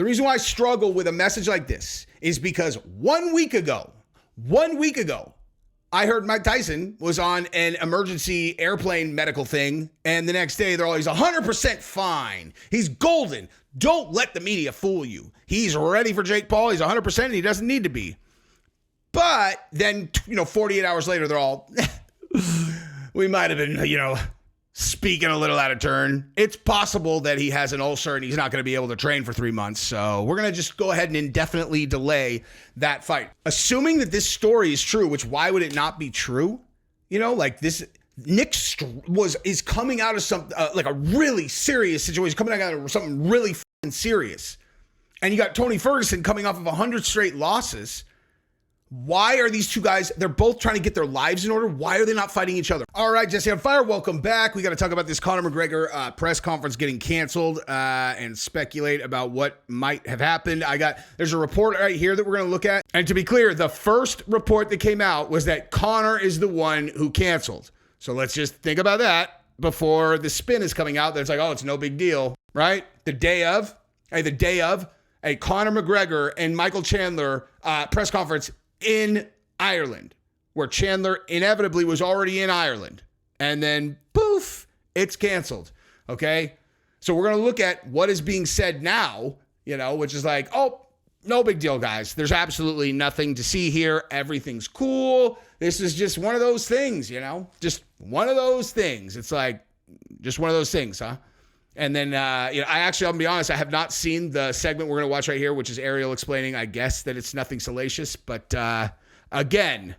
The reason why I struggle with a message like this is because 1 week ago, I heard Mike Tyson was on an emergency airplane medical thing, and the next day he's 100% fine. He's golden. Don't let the media fool you. He's ready for Jake Paul. He's 100% and he doesn't need to be. But then, 48 hours later, they're all, we might have been, speaking a little out of turn. It's possible that he has an ulcer and he's not going to be able to train for 3 months. So we're going to just go ahead and indefinitely delay that fight. Assuming that this story is true, which why would it not be true? This Nick is coming out of something like a really serious situation, coming out of something really serious. And you got Tony Ferguson coming off of 100 straight losses. Why are these two guys, they're both trying to get their lives in order. Why are they not fighting each other? All right, Jesse on Fire, welcome back. We got to talk about this Conor McGregor press conference getting canceled and speculate about what might have happened. There's a report right here that we're going to look at. And to be clear, the first report that came out was that Conor is the one who canceled. So let's just think about that before the spin is coming out. That's like, oh, it's no big deal, right? The day of a Conor McGregor and Michael Chandler press conference in Ireland, where Chandler inevitably was already in Ireland. And then, poof, it's canceled. Okay? So we're going to look at what is being said now, which is like, oh, no big deal, guys. There's absolutely nothing to see here. Everything's cool. This is just one of those things, just one of those things. It's like, just one of those things, huh? And then, I'm going to be honest, I have not seen the segment we're going to watch right here, which is Ariel explaining, I guess, that it's nothing salacious. But, again,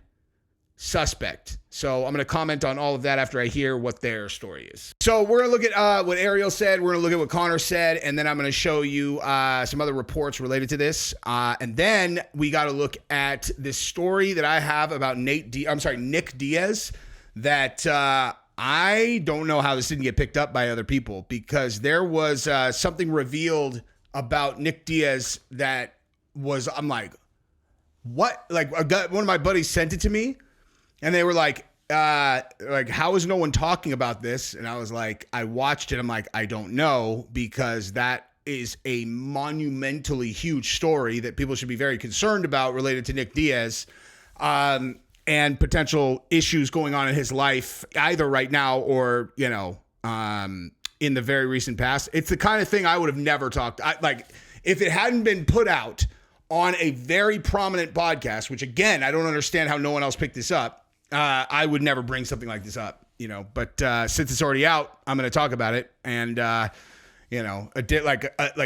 suspect. So I'm going to comment on all of that after I hear what their story is. So we're going to look at what Ariel said. We're going to look at what Conor said. And then I'm going to show you some other reports related to this. And then we got to look at this story that I have about Nick Diaz that I don't know how this didn't get picked up by other people, because there was something revealed about Nick Diaz that was, I'm like, what? Like, one of my buddies sent it to me, and they were like, how is no one talking about this? And I was like, I watched it. I'm like, I don't know, because that is a monumentally huge story that people should be very concerned about related to Nick Diaz. And potential issues going on in his life, either right now or, in the very recent past. It's the kind of thing I would have never talked. If it hadn't been put out on a very prominent podcast, which again, I don't understand how no one else picked this up. I would never bring something like this up, but since it's already out, I'm going to talk about it. And,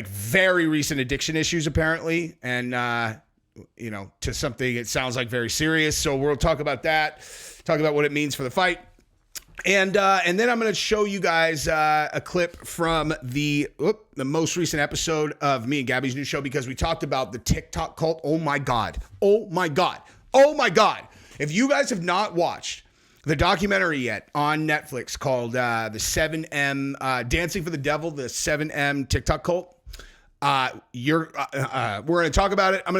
very recent addiction issues apparently. And, to something it sounds like very serious. So we'll talk about that, talk about what it means for the fight. And then I'm going to show you guys a clip from the most recent episode of me and Gabi's new show, because we talked about the TikTok cult. Oh my God. If you guys have not watched the documentary yet on Netflix called the 7M Dancing for the Devil, the 7M TikTok cult, we're going to talk about it. I'm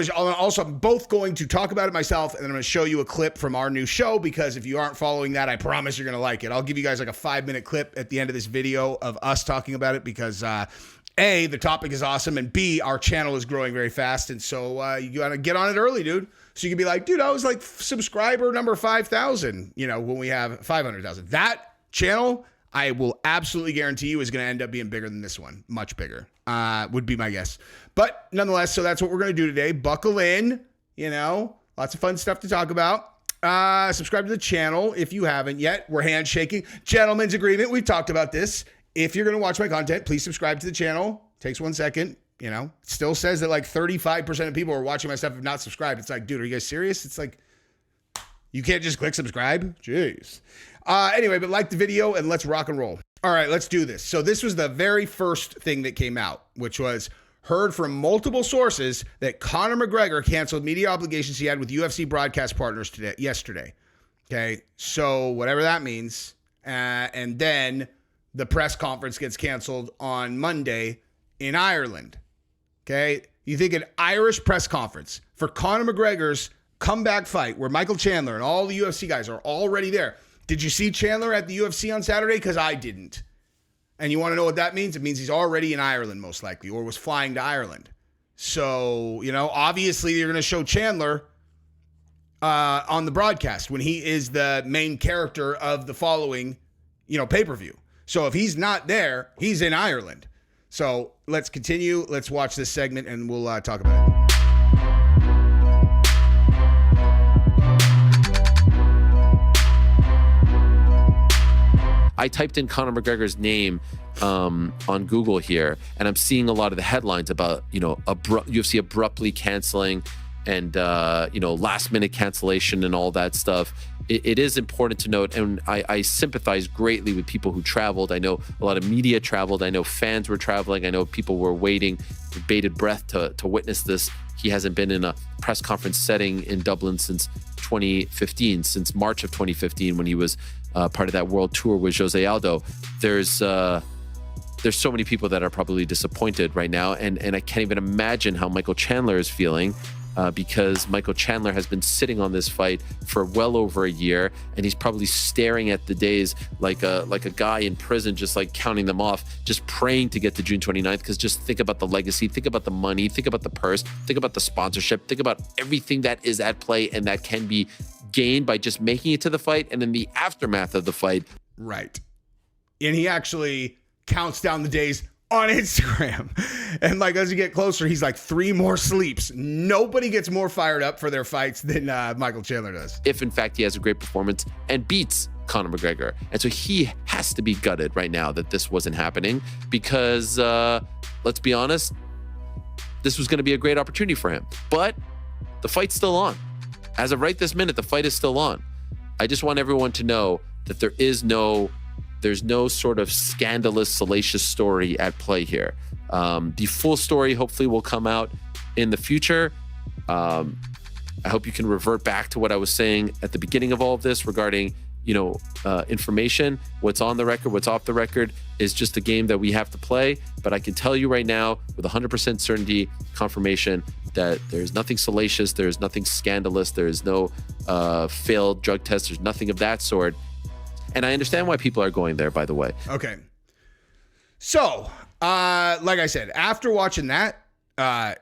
both going to talk about it myself, and then I'm going to show you a clip from our new show, because if you aren't following that, I promise you're going to like it. I'll give you guys like a 5-minute clip at the end of this video of us talking about it, because A, the topic is awesome, and B, our channel is growing very fast. And so you got to get on it early, dude. So you can be like, dude, I was like subscriber number 5,000, when we have 500,000. That channel, I will absolutely guarantee you, is going to end up being bigger than this one. Much bigger, would be my guess. But nonetheless, so that's what we're going to do today. Buckle in, lots of fun stuff to talk about. Subscribe to the channel if you haven't yet. We're handshaking. Gentlemen's agreement. We've talked about this. If you're going to watch my content, please subscribe to the channel. Takes 1 second. Still says that like 35% of people who are watching my stuff have not subscribed. It's like, dude, are you guys serious? It's like, you can't just click subscribe. Jeez. Anyway, but like the video and let's rock and roll. All right, let's do this. So this was the very first thing that came out, which was heard from multiple sources that Conor McGregor canceled media obligations he had with UFC broadcast partners yesterday. Okay, so whatever that means. And then the press conference gets canceled on Monday in Ireland. Okay, you think an Irish press conference for Conor McGregor's comeback fight where Michael Chandler and all the UFC guys are already there. Did you see Chandler at the UFC on Saturday? Because I didn't. And you want to know what that means? It means he's already in Ireland, most likely, or was flying to Ireland. So, obviously you're going to show Chandler on the broadcast when he is the main character of the following, pay-per-view. So if he's not there, he's in Ireland. So let's continue. Let's watch this segment and we'll talk about it. I typed in Conor McGregor's name on Google here, and I'm seeing a lot of the headlines about, UFC abruptly canceling and, last minute cancellation and all that stuff. It is important to note, and I sympathize greatly with people who traveled. I know a lot of media traveled. I know fans were traveling. I know people were waiting with bated breath to witness this. He hasn't been in a press conference setting in Dublin since 2015, since March of 2015, when he was part of that world tour with Jose Aldo. There's so many people that are probably disappointed right now, and I can't even imagine how Michael Chandler is feeling, because Michael Chandler has been sitting on this fight for well over a year, and he's probably staring at the days like a guy in prison, just like counting them off, just praying to get to June 29th, because just think about the legacy, think about the money, think about the purse, think about the sponsorship, think about everything that is at play and that can be gained by just making it to the fight and then the aftermath of the fight. Right. And he actually counts down the days on Instagram. And as you get closer, he's like 3 more sleeps. Nobody gets more fired up for their fights than Michael Chandler does. If in fact he has a great performance and beats Conor McGregor. And so he has to be gutted right now that this wasn't happening, because let's be honest, this was going to be a great opportunity for him. But the fight's still on. As of right this minute, the fight is still on. I just want everyone to know that there's no sort of scandalous, salacious story at play here. The full story hopefully will come out in the future. I hope you can revert back to what I was saying at the beginning of all of this regarding, information. What's on the record, what's off the record is just a game that we have to play. But I can tell you right now with 100% certainty, confirmation, that there's nothing salacious, there's nothing scandalous, there's no failed drug test, there's nothing of that sort. And I understand why people are going there, by the way. Okay. So, like I said, after watching that,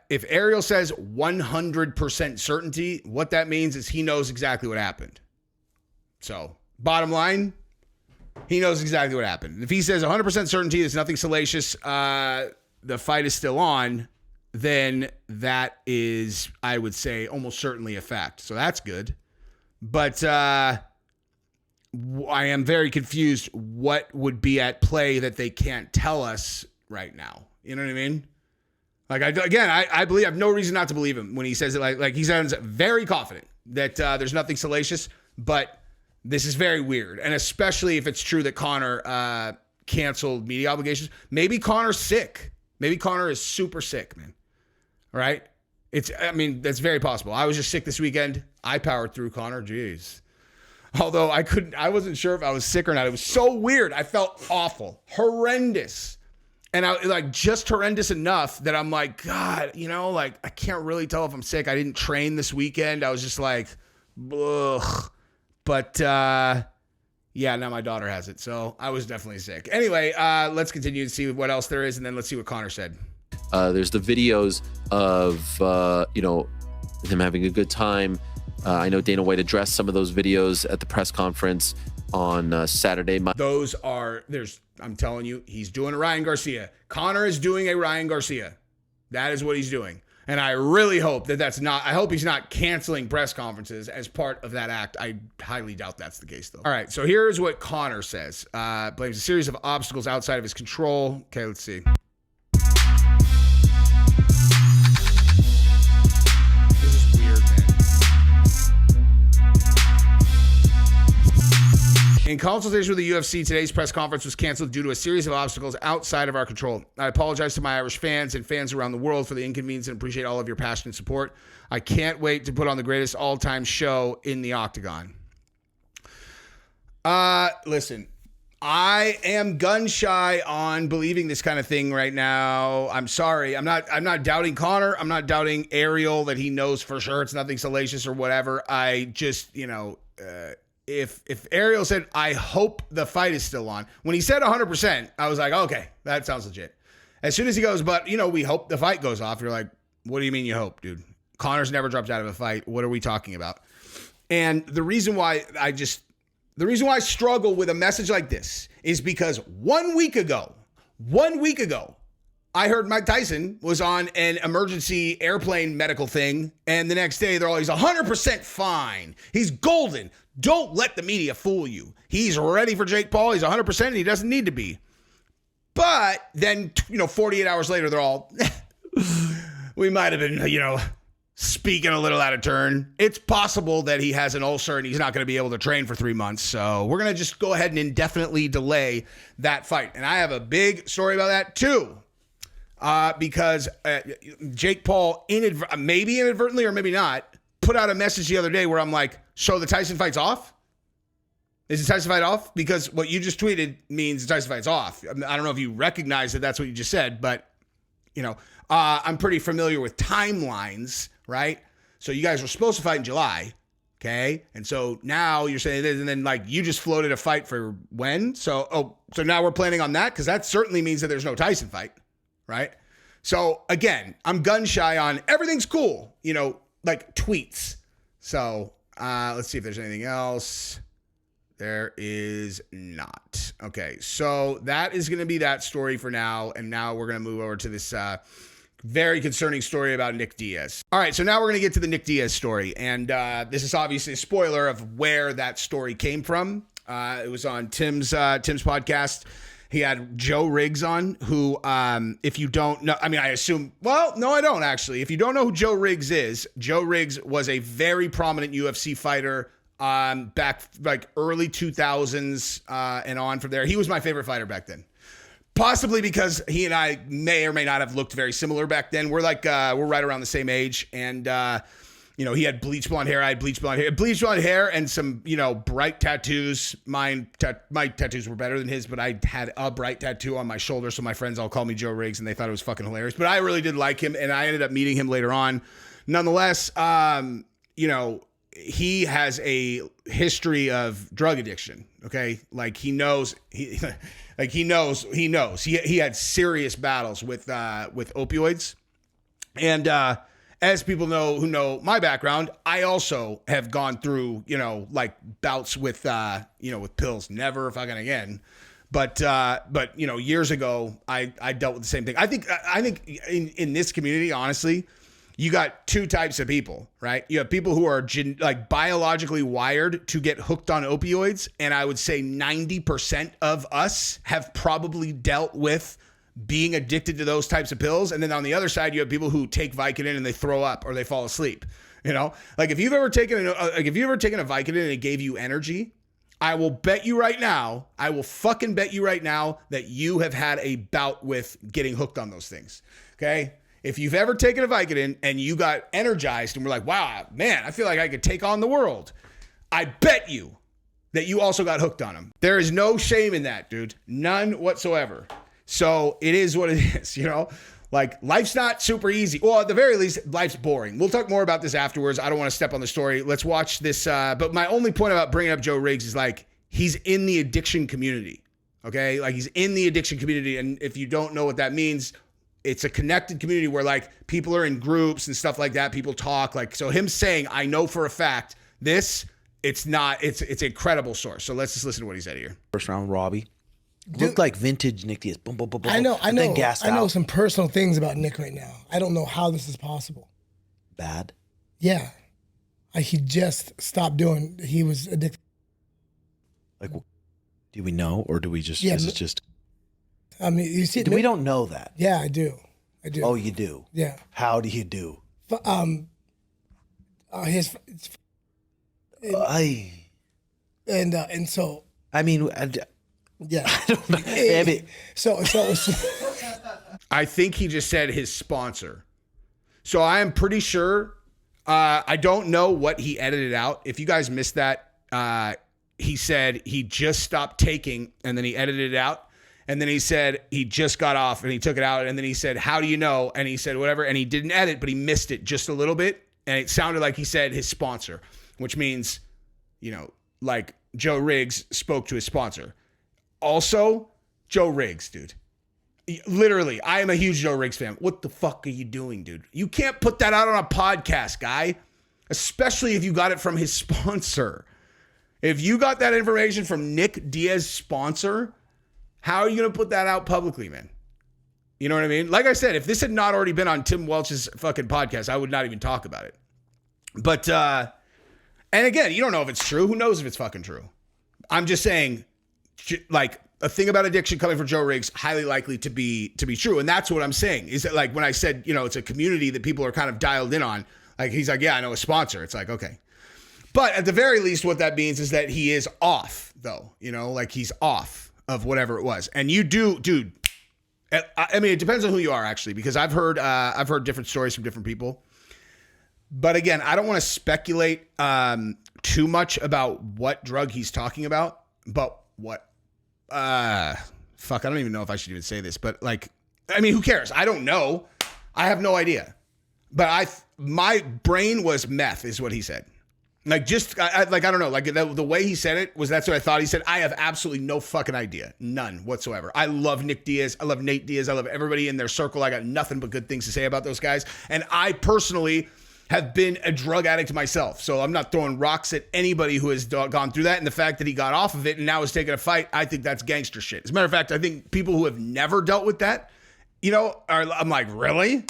if Ariel says 100% certainty, what that means is he knows exactly what happened. So, bottom line, he knows exactly what happened. If he says 100% certainty, there's nothing salacious, the fight is still on, then that is, I would say, almost certainly a fact. So that's good. But I am very confused what would be at play that they can't tell us right now. You know what I mean? I believe, I have no reason not to believe him when he says it. Like he sounds very confident that there's nothing salacious, but this is very weird. And especially if it's true that Conor canceled media obligations. Maybe Conor's sick. Maybe Conor is super sick, man. Right? That's very possible. I was just sick this weekend. I powered through, Conor. Jeez. Although I wasn't sure if I was sick or not. It was so weird. I felt awful, horrendous. And I just horrendous enough that I'm like, God, I can't really tell if I'm sick. I didn't train this weekend. I was just like, ugh. But now my daughter has it. So I was definitely sick. Anyway, let's continue and see what else there is. And then let's see what Conor said. There's the videos of, him having a good time. I know Dana White addressed some of those videos at the press conference on Saturday. I'm telling you, he's doing a Ryan Garcia. Conor is doing a Ryan Garcia. That is what he's doing. And I really hope I hope he's not canceling press conferences as part of that act. I highly doubt that's the case, though. All right, so here's what Conor says. Blames a series of obstacles outside of his control. Okay, let's see. In consultation with the UFC, today's press conference was canceled due to a series of obstacles outside of our control. I apologize to my Irish fans and fans around the world for the inconvenience and appreciate all of your passion and support. I can't wait to put on the greatest all-time show in the octagon. Listen, I am gun shy on believing this kind of thing right now. I'm sorry. I'm not doubting Conor. I'm not doubting Ariel that he knows for sure it's nothing salacious or whatever. I just, if Ariel said, I hope the fight is still on, when he said 100%, I was like, okay, that sounds legit. As soon as he goes, but, we hope the fight goes off, you're like, What do you mean you hope, dude? Conor's never dropped out of a fight. What are we talking about? And the reason why I struggle with a message like this is because 1 week ago, I heard Mike Tyson was on an emergency airplane medical thing, and the next day he's 100% fine. He's golden. Don't let the media fool you. He's ready for Jake Paul. He's 100% and he doesn't need to be. But then, 48 hours later, they're all, we might have been, speaking a little out of turn. It's possible that he has an ulcer and he's not going to be able to train for 3 months. So we're going to just go ahead and indefinitely delay that fight. And I have a big story about that too. Because Jake Paul, maybe inadvertently or maybe not, put out a message the other day where I'm like, so the Tyson fight's off? Is the Tyson fight off? Because what you just tweeted means the Tyson fight's off. I don't know if you recognize that that's what you just said, but, I'm pretty familiar with timelines, right? So you guys were supposed to fight in July, okay? And so now you're saying this, and then you just floated a fight for when? So now we're planning on that? Because that certainly means that there's no Tyson fight. Right? So again, I'm gun shy on everything's cool, tweets. So let's see if there's anything else. There is not. Okay, so that is going to be that story for now. And now we're going to move over to this very concerning story about Nick Diaz. All right, so now we're going to get to the Nick Diaz story. And this is obviously a spoiler of where that story came from. It was on Tim's podcast. He had Joe Riggs on, who, if you don't know, I assume, no, I don't actually. If you don't know who Joe Riggs is, Joe Riggs was a very prominent UFC fighter back early 2000s and on from there. He was my favorite fighter back then. Possibly because he and I may or may not have looked very similar back then. We're right around the same age. And, he had bleach blonde hair. I had bleach blonde hair and some, bright tattoos. My tattoos were better than his, but I had a bright tattoo on my shoulder. So my friends all called me Joe Riggs and they thought it was fucking hilarious, but I really did like him. And I ended up meeting him later on. Nonetheless, he has a history of drug addiction. Okay. He knows, he had serious battles with opioids. And, as people know who know my background, I also have gone through, bouts with, with pills. Never fucking again. But years ago, I dealt with the same thing. I think in this community, honestly, you got two types of people, right? You have people who are biologically wired to get hooked on opioids. And I would say 90% of us have probably dealt with being addicted to those types of pills. And then on the other side, you have people who take Vicodin and they throw up or they fall asleep. If you've ever taken a Vicodin and it gave you energy, I will bet you right now, that you have had a bout with getting hooked on those things. Okay. If you've ever taken a Vicodin and you got energized and were like, wow, man, I feel like I could take on the world. I bet you that you also got hooked on them. There is no shame in that, dude. None whatsoever. So it is what it is, life's not super easy. Well, at the very least, life's boring. We'll talk more about this afterwards. I don't want to step on the story. Let's watch this. But my only point about bringing up Joe Riggs is he's in the addiction community. Okay. He's in the addiction community. And if you don't know what that means, it's a connected community where people are in groups and stuff like that. People talk so him saying, I know for a fact it's a credible source. So let's just listen to what he said here. First round, Robbie. Looked like vintage Nick Diaz. Boom, boom, boom, boom. I know. I know some personal things about Nick right now. I don't know how this is possible. Bad? Yeah. He just stopped doing. He was addicted. Do we know, or do we just? Yeah, is it just? You see, we don't know that. Yeah, I do. Oh, you do. Yeah. How do you do? And so. Yeah. I don't know. So I think he just said his sponsor. So I am pretty sure. I don't know what he edited out. If you guys missed that, he said he just stopped taking, and then he edited it out. And then he said he just got off and he took it out. And then he said, how do you know? And he said, whatever. And he didn't edit, but he missed it just a little bit. And it sounded like he said his sponsor, which means, Joe Riggs spoke to his sponsor. Also, Joe Riggs, dude. Literally, I am a huge Joe Riggs fan. What the fuck are you doing, dude? You can't put that out on a podcast, guy. Especially if you got it from his sponsor. If you got that information from Nick Diaz's sponsor, how are you going to put that out publicly, man? You know what I mean? Like I said, if this had not already been on Tim Welch's fucking podcast, I would not even talk about it. But, and again, you don't know if it's true. Who knows if it's fucking true? I'm just saying, like, a thing about addiction coming from Joe Riggs, highly likely to be true. And that's what I'm saying. Is that, like, when I said, you know, it's a community that people are kind of dialed in on, like, he's like, yeah, I know a sponsor. It's like, okay. But at the very least, what that means is that he is off, though. You know, like, he's off of whatever it was. And you do, dude, I mean, it depends on who you are, actually, because I've heard different stories from different people. But again, I don't want to speculate too much about what drug he's talking about, but what, fuck, I don't even know if I should even say this, but like, I mean, who cares? I don't know. I have no idea. But my brain was meth is what he said. Like, just, I don't know. Like, the way he said it was, that's what I thought he said. I have absolutely no fucking idea. None whatsoever. I love Nick Diaz. I love Nate Diaz. I love everybody in their circle. I got nothing but good things to say about those guys. And I personally have been a drug addict myself. So I'm not throwing rocks at anybody who has gone through that. And the fact that he got off of it and now is taking a fight, I think that's gangster shit. As a matter of fact, I think people who have never dealt with that, you know, I'm like, really?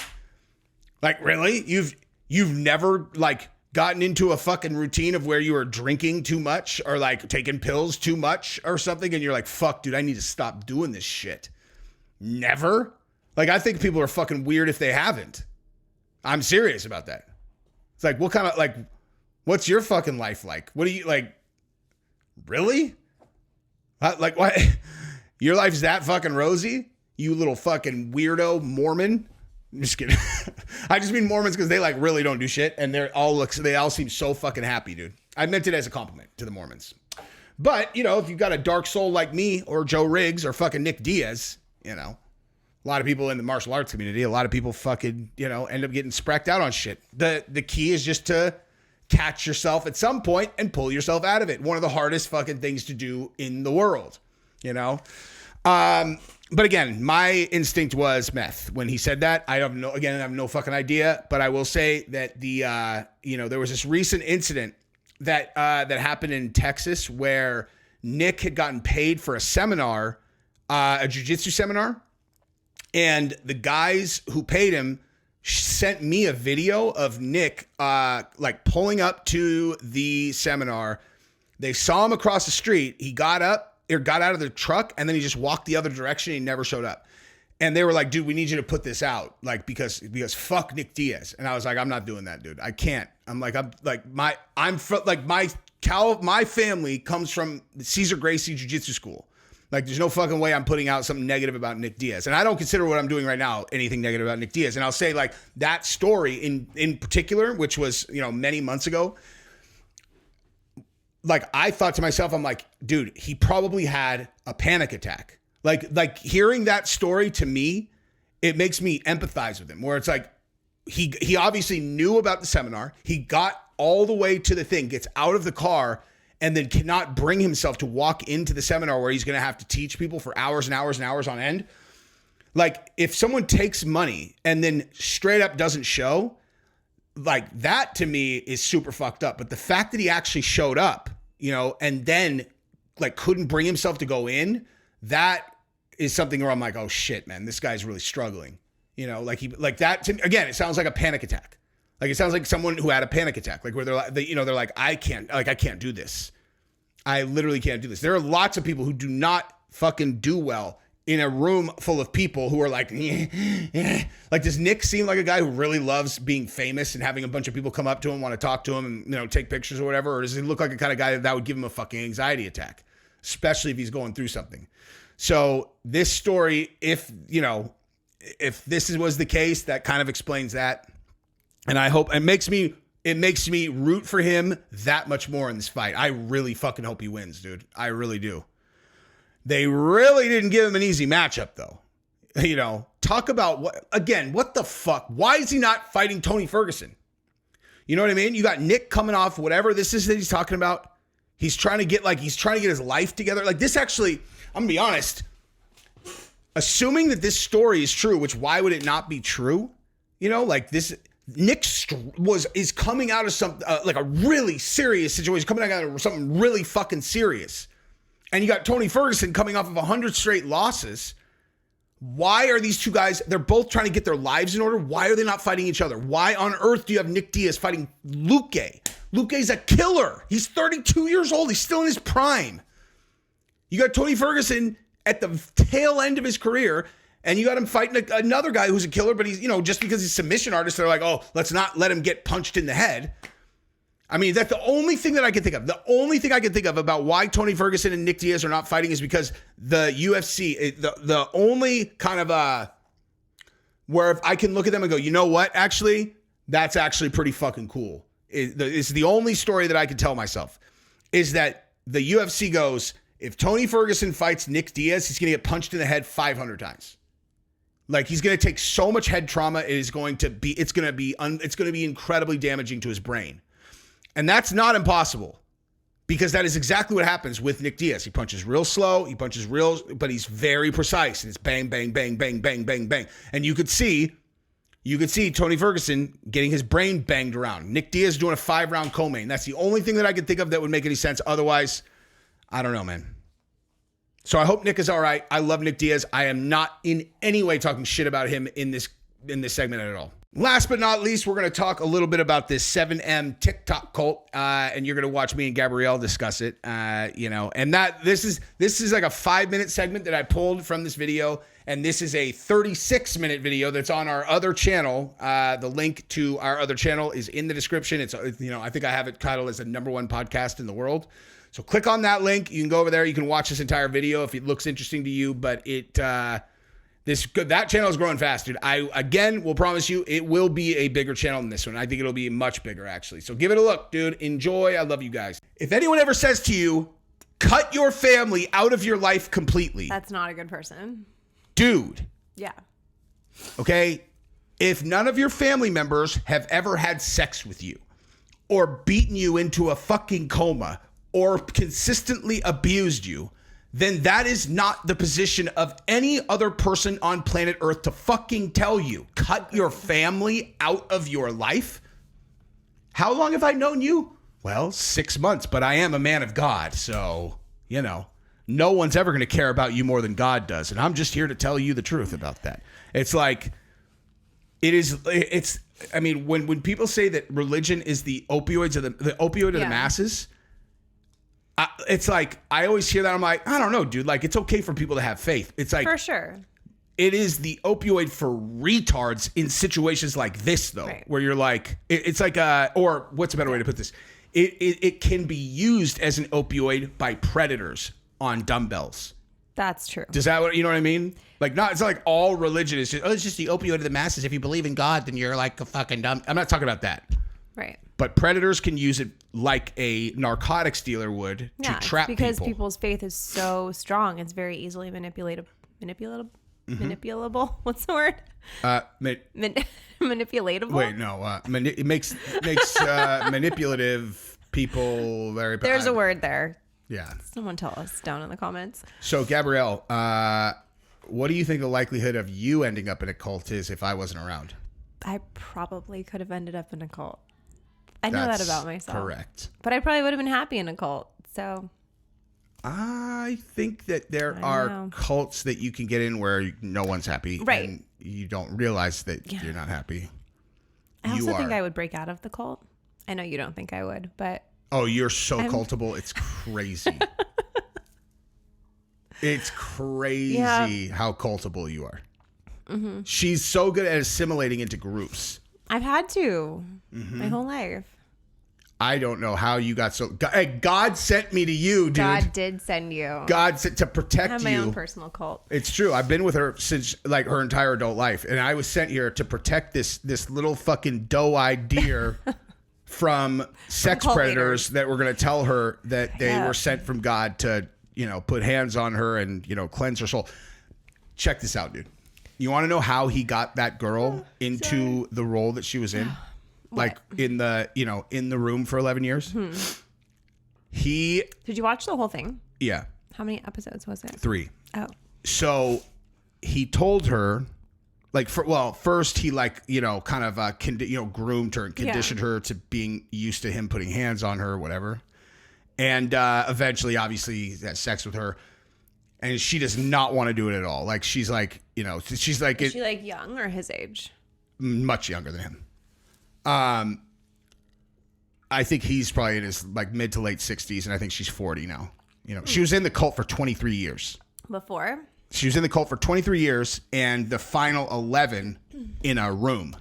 Like, really? You've never, like, gotten into a fucking routine of where you are drinking too much or like taking pills too much or something and you're like, fuck, dude, I need to stop doing this shit. Never? Like, I think people are fucking weird if they haven't. I'm serious about that. It's like, what kind of, like, what's your fucking life like? What do you, like, really? Like, what? Your life's that fucking rosy? You little fucking weirdo Mormon? I'm just kidding. I just mean Mormons because they like really don't do shit and they all seem so fucking happy, dude. I meant it as a compliment to the Mormons. But, you know, if you've got a dark soul like me or Joe Riggs or fucking Nick Diaz, you know, a lot of people in the martial arts community, a lot of people fucking, you know, end up getting spracked out on shit. The key is just to catch yourself at some point and pull yourself out of it. One of the hardest fucking things to do in the world, you know? But again, my instinct was meth. When he said that, I have no fucking idea. But I will say that there was this recent incident that happened in Texas where Nick had gotten paid for a seminar, a jiu-jitsu seminar. And the guys who paid him sent me a video of Nick, like pulling up to the seminar. They saw him across the street. He got up. Or got out of the truck and then he just walked the other direction. And he never showed up. And they were like, dude, we need you to put this out. Like, because fuck Nick Diaz. And I was like, I'm not doing that, dude. I can't. My family comes from the Cesar Gracie Jiu-Jitsu School. Like, there's no fucking way I'm putting out something negative about Nick Diaz. And I don't consider what I'm doing right now anything negative about Nick Diaz. And I'll say, like, that story in particular, which was, you know, many months ago, like, I thought to myself, I'm like, dude, he probably had a panic attack. Like hearing that story to me, it makes me empathize with him, where it's like, he obviously knew about the seminar. He got all the way to the thing, gets out of the car, and then cannot bring himself to walk into the seminar where he's going to have to teach people for hours and hours and hours on end. Like, if someone takes money and then straight up doesn't show, like, that to me is super fucked up. But the fact that he actually showed up, you know, and then like couldn't bring himself to go in, that is something where I'm like, oh shit, man, this guy's really struggling. You know, like again, it sounds like a panic attack. Like, it sounds like someone who had a panic attack, like where they're like, I can't do this. I literally can't do this. There are lots of people who do not fucking do well in a room full of people who are like, like, does Nick seem like a guy who really loves being famous and having a bunch of people come up to him, want to talk to him and, you know, take pictures or whatever? Or does he look like a kind of guy that would give him a fucking anxiety attack, especially if he's going through something? So this story, if this was the case, that kind of explains that. And I hope it makes me root for him that much more in this fight. I really fucking hope he wins, dude. I really do. They really didn't give him an easy matchup, though. You know, talk about what the fuck? Why is he not fighting Tony Ferguson? You know what I mean? You got Nick coming off whatever this is that he's talking about. He's trying to get his life together. Like, this actually, I'm gonna be honest, assuming that this story is true, which why would it not be true? You know, like this, Nick is coming out of some like a really serious situation, coming out of something really fucking serious. And you got Tony Ferguson coming off of 100 straight losses. Why are these two guys, they're both trying to get their lives in order. Why are they not fighting each other? Why on earth do you have Nick Diaz fighting Luque? Luque's a killer. He's 32 years old. He's still in his prime. You got Tony Ferguson at the tail end of his career, and you got him fighting another guy who's a killer, but he's, you know, just because he's a submission artist, they're like, oh, let's not let him get punched in the head. I mean, that's the only thing that I can think of. The only thing I can think of about why Tony Ferguson and Nick Diaz are not fighting is because the UFC, the only kind of where if I can look at them and go, you know what, actually, that's actually pretty fucking cool. It's the only story that I can tell myself is that the UFC goes, if Tony Ferguson fights Nick Diaz, he's going to get punched in the head 500 times. Like, he's going to take so much head trauma, it's going to be incredibly damaging to his brain. And that's not impossible, because that is exactly what happens with Nick Diaz. He punches real slow, but he's very precise, and it's bang, bang, bang, bang, bang, bang, bang. And you could see Tony Ferguson getting his brain banged around. Nick Diaz doing a 5-round co-main. That's the only thing that I could think of that would make any sense. Otherwise, I don't know, man. So I hope Nick is all right. I love Nick Diaz. I am not in any way talking shit about him in this segment at all. Last but not least, we're going to talk a little bit about this 7M TikTok cult, and you're going to watch me and Gabrielle discuss it. And that this is like a 5-minute segment that I pulled from this video, and this is a 36-minute video that's on our other channel. The link to our other channel is in the description. It's I think I have it titled as the #1 podcast in the world. So click on that link. You can go over there. You can watch this entire video if it looks interesting to you. But that channel is growing fast, dude. I, again, will promise you it will be a bigger channel than this one. I think it'll be much bigger, actually. So give it a look, dude. Enjoy. I love you guys. If anyone ever says to you, cut your family out of your life completely. That's not a good person. Dude. Yeah. Okay? If none of your family members have ever had sex with you or beaten you into a fucking coma or consistently abused you, then that is not the position of any other person on planet Earth to fucking tell you. Cut your family out of your life? How long have I known you? Well, 6 months, but I am a man of God, so, no one's ever going to care about you more than God does, and I'm just here to tell you the truth about that. It's like, when people say that religion is the opioid of the masses, it's like, I always hear that. I'm like, I don't know, dude. Like, it's okay for people to have faith. It's like, for sure. It is the opioid for retards in situations like this, though, right, where you're like, it's like, or what's a better way to put this? It can be used as an opioid by predators on dumbbells. That's true. Does that, you know what I mean? Like, it's not like all religion is just, it's just the opioid of the masses. If you believe in God, then you're like a fucking dumb. I'm not talking about that. Right. But predators can use it like a narcotics dealer would to trap people. Because people's faith is so strong. It's very easily manipulatable. What's the word? Manipulatable? Wait, no. It makes manipulative people very bad. There's a word there. Yeah. Someone tell us down in the comments. So, Gabrielle, what do you think the likelihood of you ending up in a cult is if I wasn't around? I probably could have ended up in a cult. I know that about myself. Correct. But I probably would have been happy in a cult. So I think that there are cults that you can get in where no one's happy. Right. And you don't realize that you're not happy. I also think I would break out of the cult. I know you don't think I would, but... Oh, you're so cultable. It's crazy. It's crazy how cultable you are. Mm-hmm. She's so good at assimilating into groups. I've had to my whole life. I don't know how you got so... God sent me to you, dude. God did send you. God sent to protect you. I have my own personal cult. It's true. I've been with her since like her entire adult life. And I was sent here to protect this little fucking doe-eyed deer from sex predators that were going to tell her that they were sent from God to, put hands on her and, cleanse her soul. Check this out, dude. You want to know how he got that girl into the role that she was in? Like in the, in the room for 11 years. Did you watch the whole thing? Yeah. How many episodes was it? 3. Oh. So he told her, like, first he like, kind of, groomed her and conditioned her to being used to him putting hands on her or whatever. And eventually, obviously, he had sex with her. And she does not want to do it at all. Like, she's like, she's like... Is she like young or his age? Much younger than him. I think he's probably in his like mid to late 60s, and I think she's 40 now. She was in the cult for 23 years. Before? She was in the cult for 23 years, and the final 11 in a room.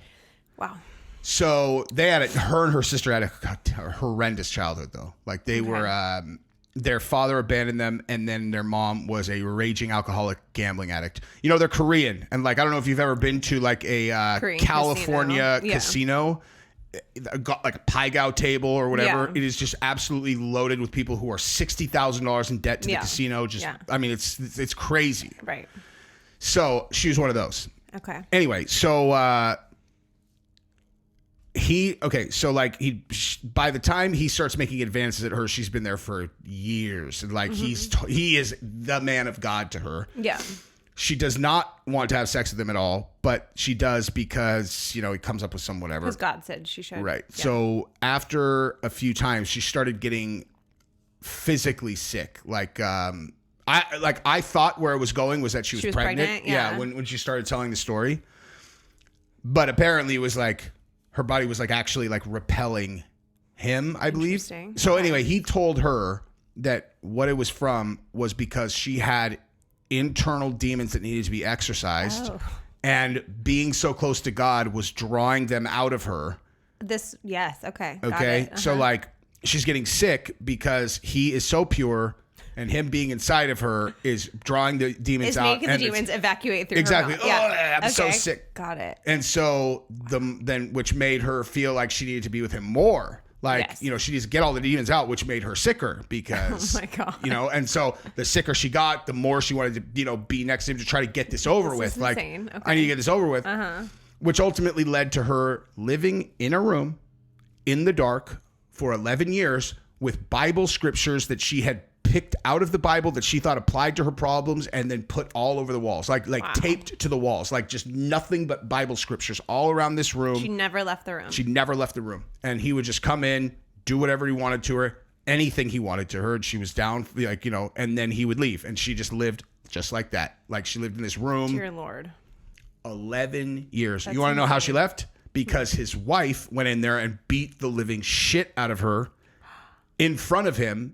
Wow. So they had her and her sister had a horrendous childhood, though. Like, they were... their father abandoned them, and then their mom was a raging alcoholic gambling addict. They're Korean, and like I don't know if you've ever been to like a California casino. Got like a pai gow table or whatever. It is just absolutely loaded with people who are $60,000 in debt to the casino. I mean, it's crazy. Right. So she was one of those. Okay. Anyway, so by the time he starts making advances at her, she's been there for years. And like he is the man of God to her. Yeah. She does not want to have sex with him at all, but she does because, he comes up with some whatever. Because God said she should. Right. Yeah. So after a few times, she started getting physically sick. Like, I thought where it was going was that she was pregnant. Yeah. When she started telling the story. But apparently it was like, her body was like actually like repelling him, I believe. So anyway, he told her that what it was from was because she had internal demons that needed to be exorcised, and being so close to God was drawing them out of her. Yes, okay. Okay, so like she's getting sick because he is so pure, and him being inside of her is drawing the demons out. Making the demons evacuate through exactly. her mouth. Yeah. I'm so sick. Got it. And so which made her feel like she needed to be with him more. Like, she needs to get all the demons out, which made her sicker because, oh my God. And so the sicker she got, the more she wanted to, be next to him to try to get this over with. Like, insane. Okay. I need to get this over with. Which ultimately led to her living in a room in the dark for 11 years with Bible scriptures that she had picked out of the Bible that she thought applied to her problems and then put all over the walls, like taped to the walls, like just nothing but Bible scriptures all around this room. She never left the room. She never left the room. And he would just come in, do whatever he wanted to her, anything he wanted to her. And she was down, and then he would leave. And she just lived just like that. Like she lived in this room. Dear Lord. 11 years. You want to know how she left? Because his wife went in there and beat the living shit out of her in front of him